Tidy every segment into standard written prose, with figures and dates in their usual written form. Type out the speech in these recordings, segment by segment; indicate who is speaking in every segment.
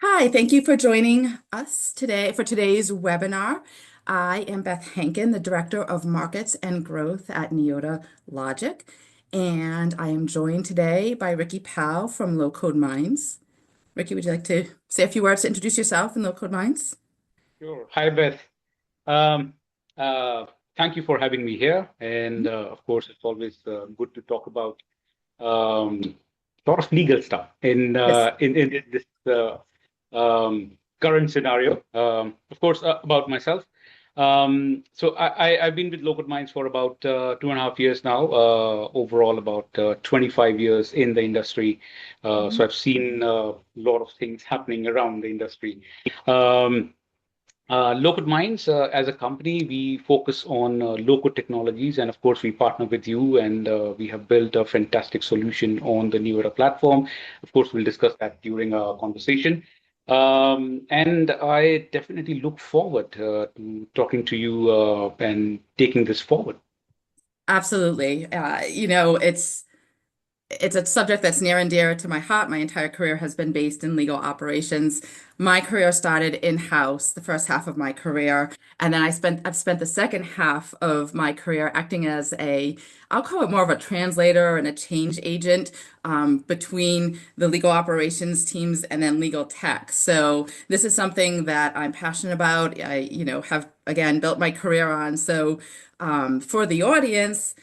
Speaker 1: Hi, thank you for joining us today for today's webinar. I am Beth Hankin, the Director of Markets and Growth at Neota Logic, and I am joined today by Ricky Powell from Low Code Minds. Ricky, would you like to say a few words to introduce yourself and Low Code Minds?
Speaker 2: Sure. Hi, Beth. Um, uh, Thank you for having me here. And of course, it's always good to talk about sort of legal stuff
Speaker 1: Yes.
Speaker 2: in this current scenario. Of course, about myself. I've been with Local Minds for about 2.5 years now. Overall, about 25 years in the industry. So
Speaker 1: Mhm.
Speaker 2: I've seen a lot of things happening around the industry. Um, Low-code Minds, as a company, we focus on low-code technologies, and of course, we partner with you, and we have built a fantastic solution on the Neura platform. Of course, we'll discuss that during our conversation. And I definitely look forward to talking to you and taking this forward.
Speaker 1: Absolutely. It's a subject that's near and dear to my heart. My entire career has been based in legal operations. My career started in-house, the first half of my career, and then I've spent the second half of my career acting as I'll call it more of a translator and a change agent between the legal operations teams and then legal tech. So this is something that I'm passionate about. Have again built my career on. So for the audience,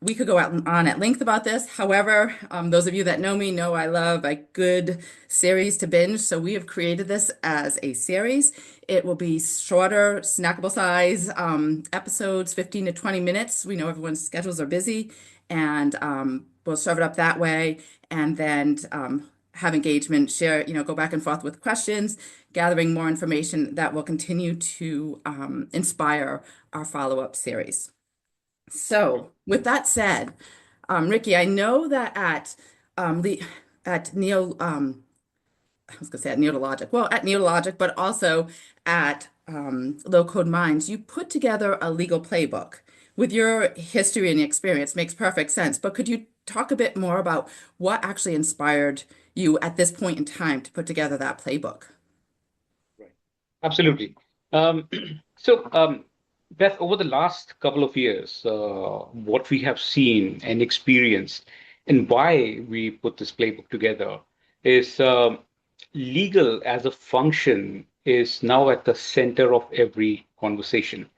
Speaker 1: we could go out on at length about this. However, those of you that know me know I love a good series to binge. So we have created this as a series. It will be shorter, snackable size episodes, 15 to 20 minutes. We know everyone's schedules are busy, and we'll serve it up that way. And then have engagement, share, go back and forth with questions, gathering more information that will continue to inspire our follow-up series. So, with that said, Ricky, I know that the at Neo I was gonna say at Neotologic, well, at Neotologic, but also at Low Code Minds, you put together a legal playbook with your history and experience. Makes perfect sense. But could you talk a bit more about what actually inspired you at this point in time to put together that playbook?
Speaker 2: Right. Absolutely. Um, so, Beth, over the last couple of years, what we have seen and experienced, and why we put this playbook together, is legal as a function is now at the center of every conversation.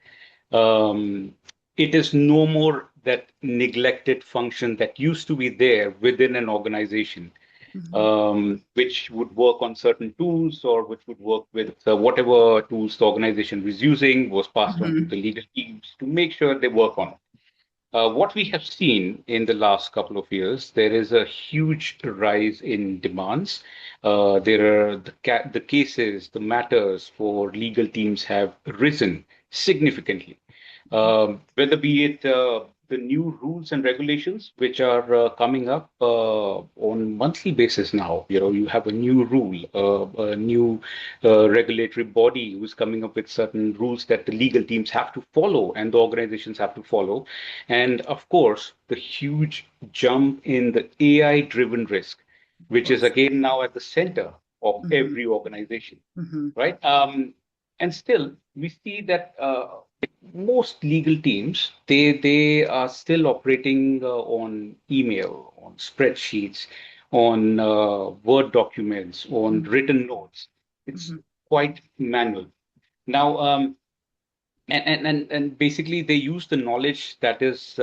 Speaker 2: Um, it is no more that neglected function that used to be there within an organization,
Speaker 1: Mhm.
Speaker 2: which would work on certain tools or which would work with whatever tools the organization was using, was passed on to
Speaker 1: Mhm.
Speaker 2: the legal teams to make sure they work on it. What we have seen in the last couple of years, there is a huge rise in demands. There are the cases, the matters for legal teams have risen significantly. Whether be it the new rules and regulations which are coming up on monthly basis now. You have a new rule, a new regulatory body who's coming up with certain rules that the legal teams have to follow and the organizations have to follow. And of course, the huge jump in the AI-driven risk,
Speaker 1: Of
Speaker 2: which is
Speaker 1: course.
Speaker 2: again now at the center of
Speaker 1: Mhm.
Speaker 2: every organization,
Speaker 1: Mhm.
Speaker 2: right? And still, we see that most legal teams they are still operating on email, on spreadsheets, on Word documents, on
Speaker 1: Mhm.
Speaker 2: written notes. It's
Speaker 1: Mhm.
Speaker 2: quite manual now. And basically they use the knowledge that is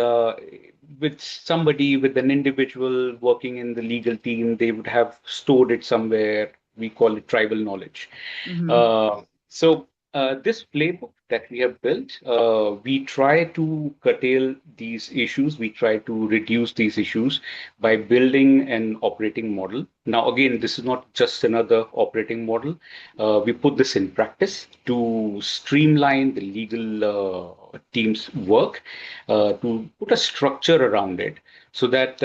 Speaker 2: with somebody, with an individual working in the legal team. They would have stored it somewhere. We call it tribal knowledge.
Speaker 1: Mhm.
Speaker 2: So this playbook that we have built, we try to curtail these issues. We try to reduce these issues by building an operating model. Now, again, this is not just another operating model. We put this in practice to streamline the legal team's work, to put a structure around it so that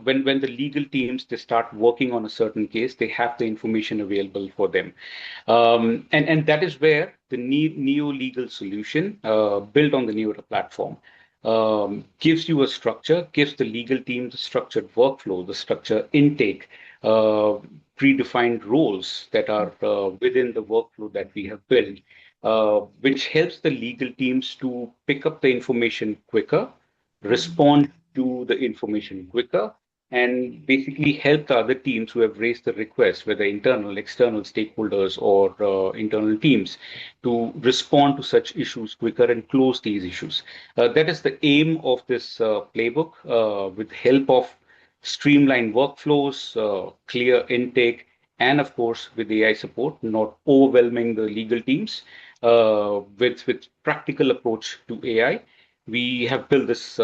Speaker 2: when the legal teams they start working on a certain case, they have the information available for them. And that is where the neo-legal solution built on the Neota platform gives you a structure, gives the legal team the structured workflow, the structure intake, uh, predefined roles that are within the workflow that we have built, which helps the legal teams to pick up the information quicker, respond to the information quicker, and basically help the other teams who have raised the request, whether internal, external stakeholders or internal teams, to respond to such issues quicker and close these issues. That is the aim of this playbook, with help of streamlined workflows, clear intake, and of course, with AI support, not overwhelming the legal teams, with practical approach to AI. We have built this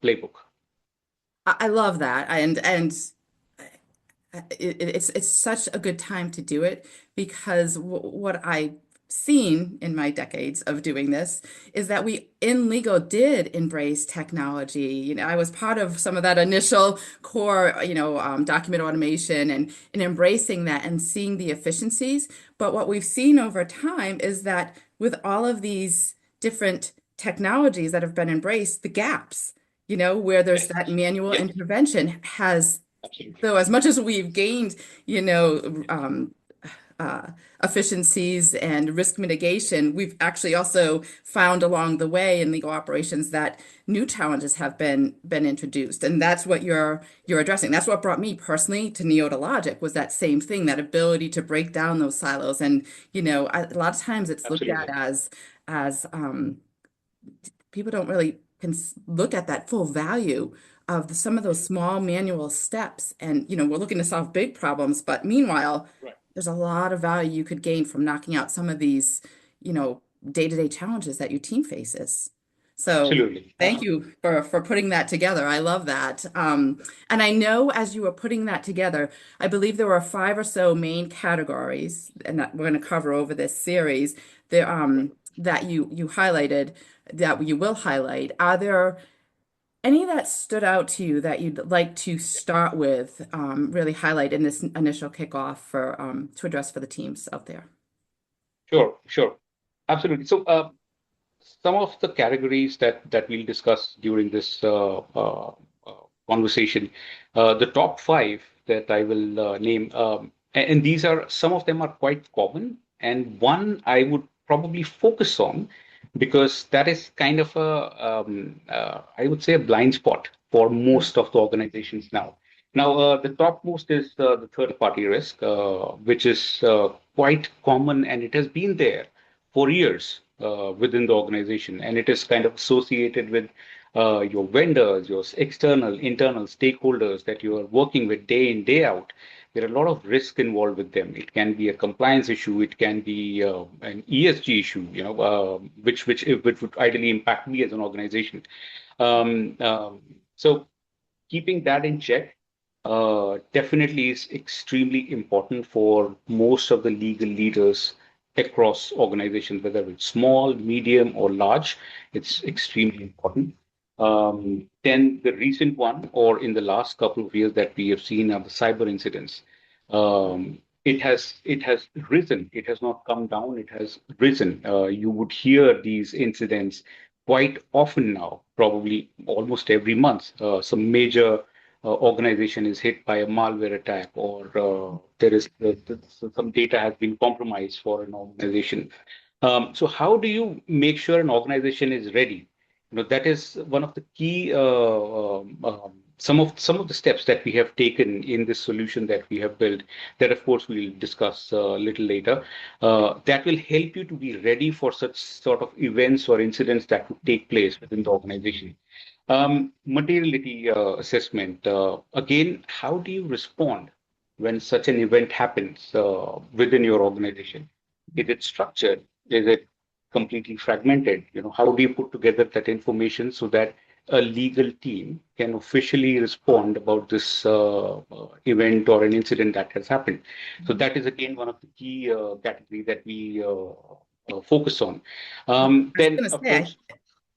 Speaker 2: playbook.
Speaker 1: I love that, and it's such a good time to do it because what I've seen in my decades of doing this is that we in legal did embrace technology. I was part of some of that initial core, document automation and embracing that and seeing the efficiencies. But what we've seen over time is that with all of these different technologies that have been embraced, the gaps, where there's
Speaker 2: Yes,
Speaker 1: that manual
Speaker 2: yes,
Speaker 1: intervention has
Speaker 2: absolutely.
Speaker 1: so as much as we've gained, you know, um, efficiencies and risk mitigation, we've actually also found along the way in legal operations that new challenges have been introduced, and that's what you're addressing. That's what brought me personally to Neota Logic was that same thing, that ability to break down those silos. And a lot of times it's looked at
Speaker 2: Absolutely.
Speaker 1: as people don't really look at that full value of some of those small manual steps. And, we're looking to solve big problems, but meanwhile,
Speaker 2: Right.
Speaker 1: there's a lot of value you could gain from knocking out some of these, day-to-day challenges that your team faces. So
Speaker 2: Absolutely.
Speaker 1: thank you for putting that together. I love that. And I know as you were putting that together, I believe there were five or so main categories, and that we're going to cover over this series there,
Speaker 2: Right.
Speaker 1: that you highlighted that you will highlight. Are there any that stood out to you that you'd like to start with, really highlight in this initial kickoff for to address for the teams out there?
Speaker 2: Sure, sure. Absolutely. So, some of the categories that we'll discuss during this conversation, the top five that I will name, and these are some of them are quite common, and one I would probably focus on because that is kind of I would say a blind spot for most of the organizations now. Now, the topmost is the third-party risk, which is quite common, and it has been there for years within the organization, and it is kind of associated with your vendors, your external, internal stakeholders that you are working with day in, day out. There are a lot of risk involved with them. It can be a compliance issue, it can be an ESG issue, which would ideally impact me as an organization. So keeping that in check definitely is extremely important for most of the legal leaders across organizations, whether it's small, medium, or large. It's extremely important. Then the recent one, or in the last couple of years that we have seen are the cyber incidents. It has risen. It has not come down. It has risen. You would hear these incidents quite often now, probably almost every month. Some major organization is hit by a malware attack, or there is some data has been compromised for an organization. So how do you make sure an organization is ready? That is one of the key some of the steps that we have taken in this solution that we have built. That of course we'll discuss a little later. That will help you to be ready for such sort of events or incidents that would take place within the organization. Materiality assessment. Again, how do you respond when such an event happens within your organization? Is it structured? Is it completely fragmented? How do you put together that information so that a legal team can officially respond about this event or an incident that has happened? So that is again one of the key categories that we focus on.
Speaker 1: I was
Speaker 2: Then,
Speaker 1: going to
Speaker 2: of
Speaker 1: say,
Speaker 2: course,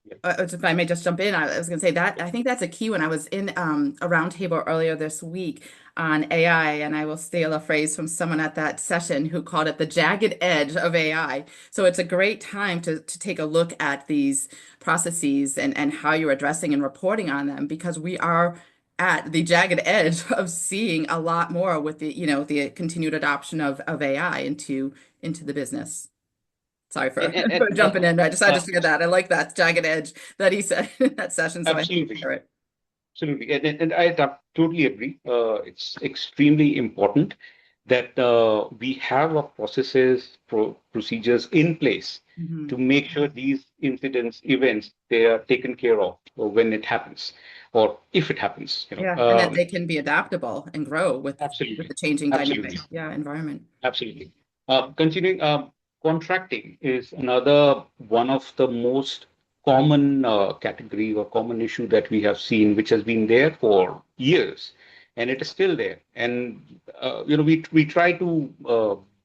Speaker 2: yeah,
Speaker 1: if I may just jump in, I was going to say that I think that's a key one. I was in a roundtable earlier this week on AI, and I will steal a phrase from someone at that session who called it the jagged edge of AI. So it's a great time to take a look at these processes and how you're addressing and reporting on them because we are at the jagged edge of seeing a lot more with the, the continued adoption of AI into the business. Sorry for,
Speaker 2: And
Speaker 1: for jumping in. I decided to share that. I like that jagged edge that he said in that session, so I
Speaker 2: absolutely.
Speaker 1: hear it.
Speaker 2: Absolutely. And totally agree. It's extremely important that we have our processes, procedures in place
Speaker 1: Mhm.
Speaker 2: to make sure these incidents, events, they are taken care of when it happens or if it happens,
Speaker 1: Yeah, and that they can be adaptable and grow with
Speaker 2: absolutely.
Speaker 1: the changing dynamic,
Speaker 2: Absolutely.
Speaker 1: yeah, environment.
Speaker 2: Absolutely. Continuing, contracting is another one of the most common category or common issue that we have seen, which has been there for years, and it is still there. And we try to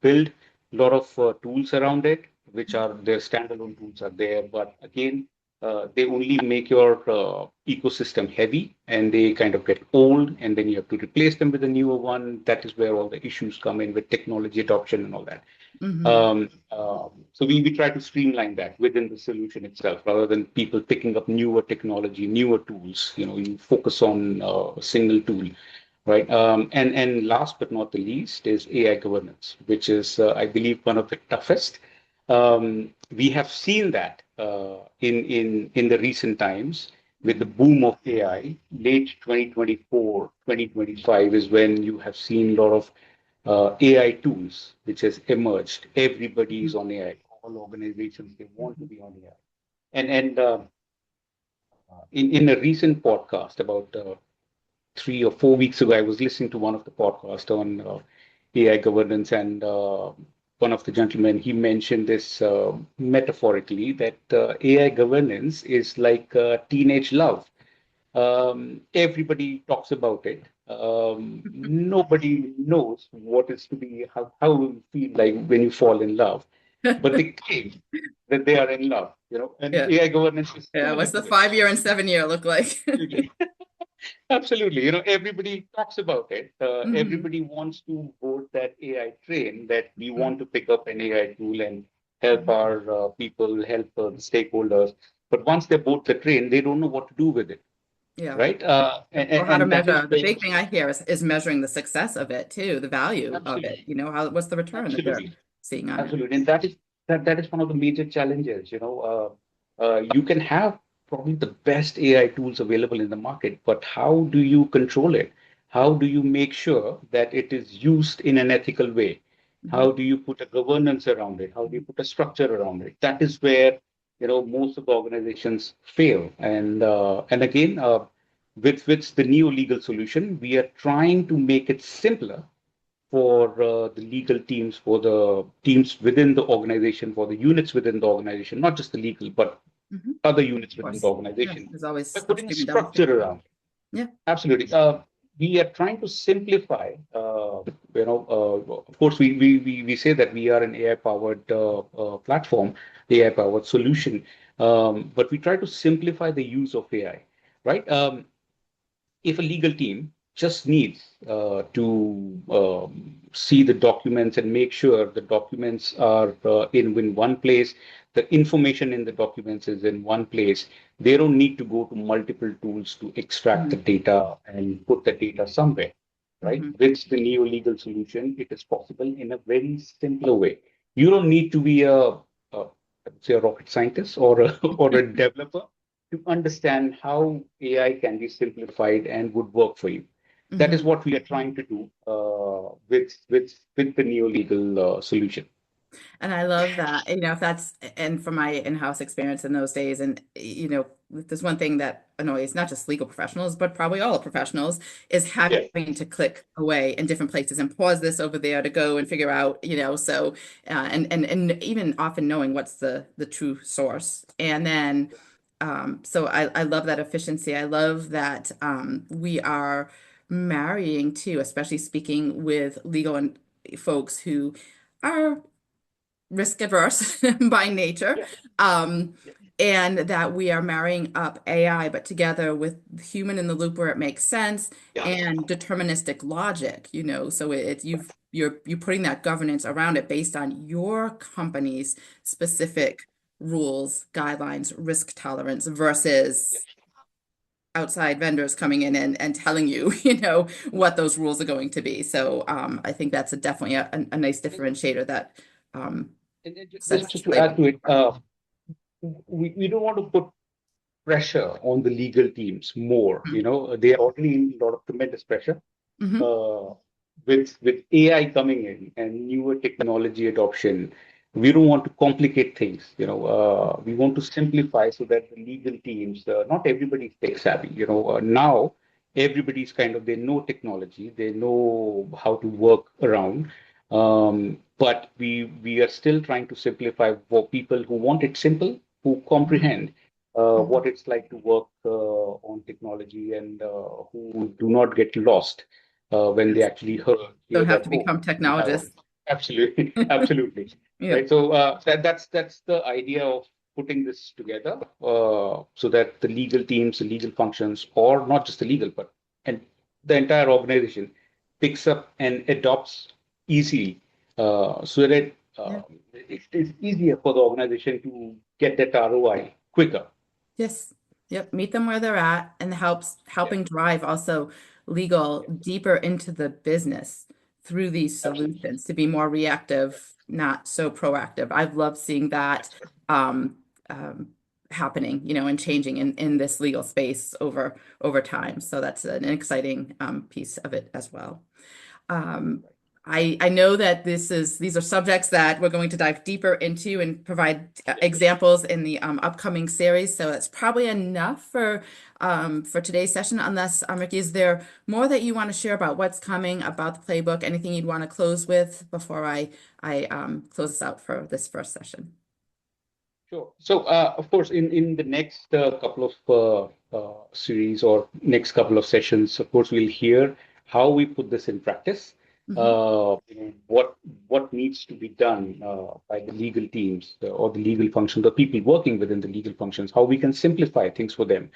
Speaker 2: build a lot of tools around it, which are their standalone tools are there, but again, they only make your ecosystem heavy and they kind of get old, and then you have to replace them with a newer one. That is where all the issues come in with technology adoption and all that.
Speaker 1: Hmm.
Speaker 2: So we try to streamline that within the solution itself rather than people picking up newer technology, newer tools. You focus on a single tool, right? And last but not the least is AI governance, which is, I believe, one of the toughest. We have seen that in the recent times with the boom of AI. Late 2024, 2025 is when you have seen a lot of AI tools which has emerged. Everybody is on AI. All organizations, they want to be on AI. And in a recent podcast about 3 or 4 weeks ago, I was listening to one of the podcasts on AI governance, and one of the gentlemen he mentioned this metaphorically that AI governance is like teenage love. Everybody talks about it. Nobody knows what is to be how you feel like when you fall in love, but they claim that they are in love. And
Speaker 1: Yeah,
Speaker 2: AI governance is
Speaker 1: yeah.
Speaker 2: similar
Speaker 1: What's the
Speaker 2: to it.
Speaker 1: 5 year and 7 year look like?
Speaker 2: Absolutely. Absolutely. Everybody talks about it.
Speaker 1: Hmm.
Speaker 2: Everybody wants to board that AI train that we want to pick up an AI tool and help our people, help the stakeholders. But once they board the train, they don't know what to do with it,
Speaker 1: Yeah.
Speaker 2: right? And,
Speaker 1: Or
Speaker 2: and,
Speaker 1: how to
Speaker 2: and that is
Speaker 1: measure. The
Speaker 2: where,
Speaker 1: big thing I hear is measuring the success of it too, the value of it.
Speaker 2: absolutely,
Speaker 1: What's the return that they're
Speaker 2: absolutely.
Speaker 1: seeing on it?
Speaker 2: Absolutely. And that is one of the major challenges. You can have probably the best AI tools available in the market, but how do you control it? How do you make sure that it is used in an ethical way?
Speaker 1: Hmm.
Speaker 2: How do you put a governance around it? How do you put a structure around it? That is where, most of the organizations fail. And again, with the neo legal solution, we are trying to make it simpler for the legal teams, for the teams within the organization, for the units within the organization, not just the legal, but
Speaker 1: Hmm.
Speaker 2: other units
Speaker 1: Of
Speaker 2: within the
Speaker 1: course. Yeah.
Speaker 2: organization,
Speaker 1: There's
Speaker 2: by
Speaker 1: always
Speaker 2: putting a
Speaker 1: upstream and downstream.
Speaker 2: structure around it.
Speaker 1: Yeah.
Speaker 2: Absolutely. We are trying to simplify. Of course, we say that we are an AI-powered platform, AI-powered solution, but we try to simplify the use of AI, right? If a legal team just needs to see the documents and make sure the documents are in one place, the information in the documents is in one place, they don't need to go to multiple tools to extract the
Speaker 1: Hmm.
Speaker 2: data and put the data somewhere, right?
Speaker 1: Hmm.
Speaker 2: With the neo legal solution, it is possible in a very simpler way. You don't need to be say a rocket scientist or a, or a developer to understand how AI can be simplified and would work for you. That is
Speaker 1: Hmm.
Speaker 2: what we are trying to do with the neo legal solution.
Speaker 1: And I love that, if that's, and from my in-house experience in those days, and, there's one thing that annoys not just legal professionals, but probably all professionals, is
Speaker 2: Yeah,
Speaker 1: having to click away in different places and pause this over there to go and figure out, so, and even often knowing what's the true source. And then, so I love that efficiency. I love that we are marrying too, especially speaking with legal and folks who are risk averse by nature,
Speaker 2: yeah,
Speaker 1: um,
Speaker 2: yeah,
Speaker 1: and that we are marrying up AI, but together with human in the loop where it makes sense
Speaker 2: yeah.
Speaker 1: and deterministic logic. So you're putting that governance around it based on your company's specific rules, guidelines, risk tolerance versus outside vendors coming in and telling you, what those rules are going to be. So I think that's definitely a nice differentiator that um,
Speaker 2: And
Speaker 1: sets the
Speaker 2: just to
Speaker 1: playbook
Speaker 2: add to it,
Speaker 1: apart.
Speaker 2: we don't want to put pressure on the legal teams more. They are already in a lot of tremendous pressure.
Speaker 1: Mm-hmm.
Speaker 2: uh, with AI coming in and newer technology adoption, we don't want to complicate things. We want to simplify so that the legal teams, not everybody's tech savvy. Now everybody's they know technology, they know how to work around. But we are still trying to simplify for people who want it simple, who comprehend
Speaker 1: Mm-hmm.
Speaker 2: what it's like to work on technology and who do not get lost when they
Speaker 1: Yes.
Speaker 2: actually
Speaker 1: Don't
Speaker 2: hear
Speaker 1: have
Speaker 2: that,
Speaker 1: to
Speaker 2: oh,
Speaker 1: become
Speaker 2: we have all
Speaker 1: technologists.
Speaker 2: this. Absolutely, absolutely. Right.
Speaker 1: Yep.
Speaker 2: So that's the idea of putting this together so that the legal teams, the legal functions, or not just the legal, but and the entire organization picks up and adopts easily so that
Speaker 1: Yeah.
Speaker 2: it's easier for the organization to get that ROI quicker.
Speaker 1: Yes. Yep. Meet them where they're at and
Speaker 2: Yeah,
Speaker 1: helping drive also legal
Speaker 2: yeah,
Speaker 1: deeper into the business through these
Speaker 2: absolutely.
Speaker 1: solutions to be more reactive, not so proactive. I've loved seeing that
Speaker 2: That's right.
Speaker 1: um, um, happening, and changing in this legal space over time. So that's an exciting piece of it as well. Um, I know that these are subjects that we're going to dive deeper into and provide examples in the upcoming series. So that's probably enough for today's session. Unless, Ricky, is there more that you want to share about what's coming, about the playbook? Anything you'd want to close with before I close us out for this first session?
Speaker 2: Sure. So, of course, in the next couple of series or next couple of sessions, of course, we'll hear how we put this in practice.
Speaker 1: Hmm.
Speaker 2: What needs to be done by the legal teams or the legal functions, the people working within the legal functions, how we can simplify things for them,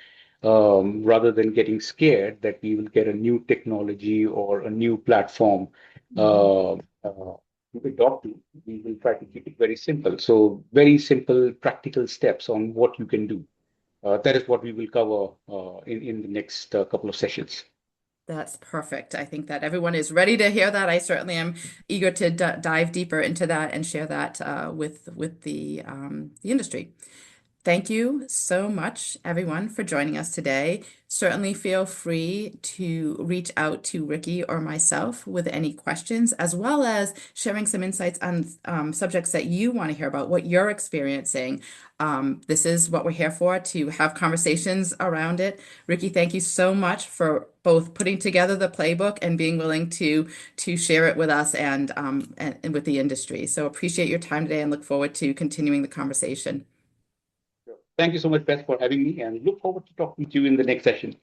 Speaker 2: rather than getting scared that we will get a new technology or a new platform
Speaker 1: Hmm.
Speaker 2: uh, uh, to adopt to. We will try to keep it very simple. So very simple, practical steps on what you can do. That is what we will cover in the next couple of sessions.
Speaker 1: That's perfect. I think that everyone is ready to hear that. I certainly am eager to dive deeper into that and share that with the industry. Thank you so much, everyone, for joining us today. Certainly feel free to reach out to Ricky or myself with any questions, as well as sharing some insights on subjects that you want to hear about, what you're experiencing. This is what we're here for, to have conversations around it. Ricky, thank you so much for both putting together the playbook and being willing to share it with us and with the industry. So appreciate your time today and look forward to continuing the conversation.
Speaker 2: Thank you so much, Beth, for having me, and look forward to talking to you in the next session.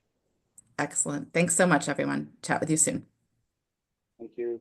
Speaker 1: Excellent. Thanks so much, everyone. Chat with you soon.
Speaker 2: Thank you.